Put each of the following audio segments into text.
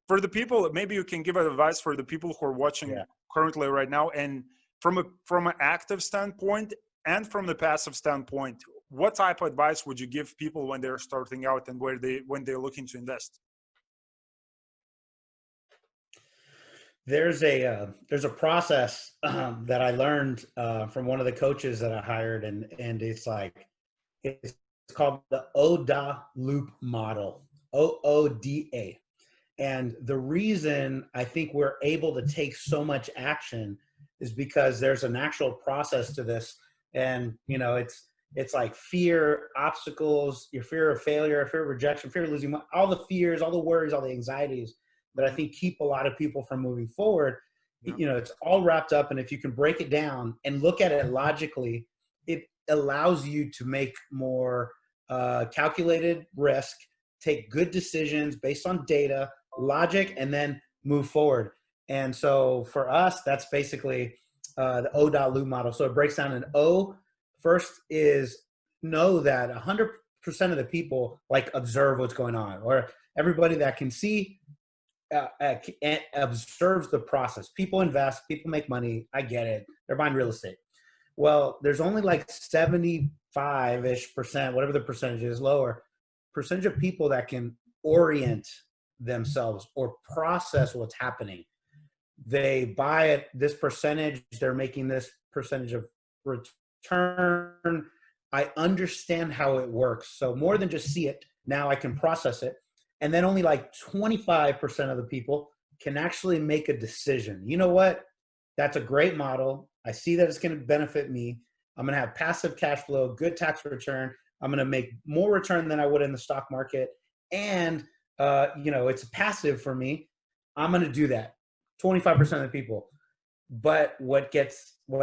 for the people, maybe you can give advice for the people who are watching currently right now, and from an active standpoint and from the passive standpoint, what type of advice would you give people when they're starting out and when they're looking to invest? There's a process that I learned from one of the coaches that I hired, and it's called the OODA loop model, OODA. And the reason I think we're able to take so much action is because there's an actual process to this. And, you know, it's like fear, obstacles, your fear of failure, fear of rejection, fear of losing money, all the fears, all the worries, all the anxieties that I think keep a lot of people from moving forward. You know, it's all wrapped up. And if you can break it down and look at it logically, it allows you to make more calculated risk, take good decisions based on data, logic, and then move forward. And so for us, that's basically the OODA loop model. So it breaks down in O. First is know that 100% of the people like observe what's going on, or everybody that can see observes the process. People invest, people make money. I get it. They're buying real estate. Well, there's only like 75-ish%, whatever the percentage is, lower percentage of people that can orient themselves or process what's happening. They buy it, this percentage, they're making this percentage of return. I understand how it works. So more than just see it, now I can process it. And then only like 25% of the people can actually make a decision. You know what? That's a great model. I see that it's going to benefit me. I'm going to have passive cash flow, good tax return. I'm going to make more return than I would in the stock market. And, you know, it's passive for me. I'm going to do that. 25% of the people. But what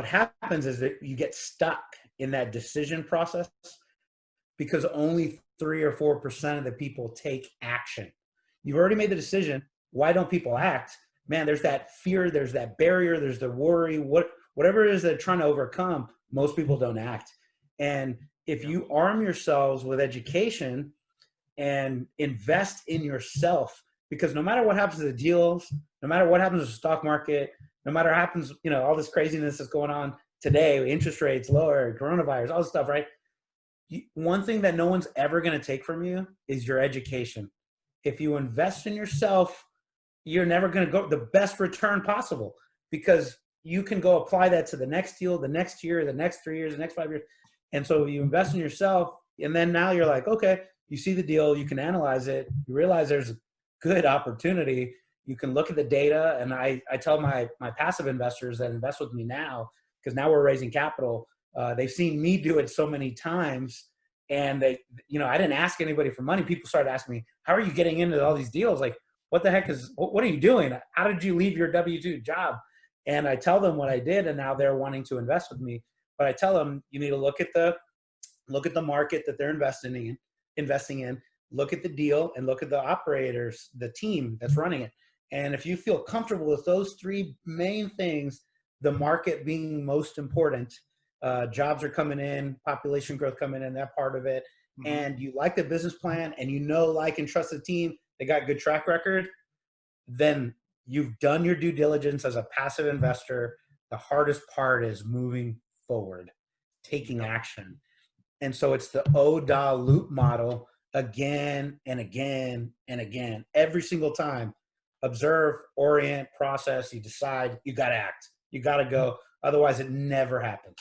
happens is that you get stuck in that decision process because only 3 or 4% of the people take action. You've already made the decision. Why don't people act? Man, there's that fear, there's that barrier, there's the worry, whatever it is they're trying to overcome, most people don't act. And if you arm yourselves with education and invest in yourself, because no matter what happens to the deals, no matter what happens to the stock market, no matter what happens, you know, all this craziness that's going on today, interest rates lower, coronavirus, all this stuff, right? One thing that no one's ever going to take from you is your education. If you invest in yourself, you're never going to go the best return possible, because you can go apply that to the next deal, the next year, the next 3 years, the next 5 years. And so you invest in yourself, and then now you're like, okay, you see the deal, you can analyze it, you realize there's a good opportunity. You can look at the data. And I tell my passive investors that invest with me now, because now we're raising capital. They've seen me do it so many times, and they, you know, I didn't ask anybody for money. People started asking me, how are you getting into all these deals? Like, what the heck what are you doing? How did you leave your W-2 job? And I tell them what I did, and now they're wanting to invest with me. But I tell them, you need to look at the market that they're investing in, look at the deal, and look at the operators, the team that's running it. And if you feel comfortable with those three main things, the market being most important, jobs are coming in, population growth coming in, that part of it, and you like the business plan, and you know, like, and trust the team, they got good track record, then you've done your due diligence as a passive investor. The hardest part is moving forward, taking action. And so it's the OODA loop model again and again and again. Every single time, observe, orient, process, you decide, you got to act. You got to go. Otherwise, it never happens.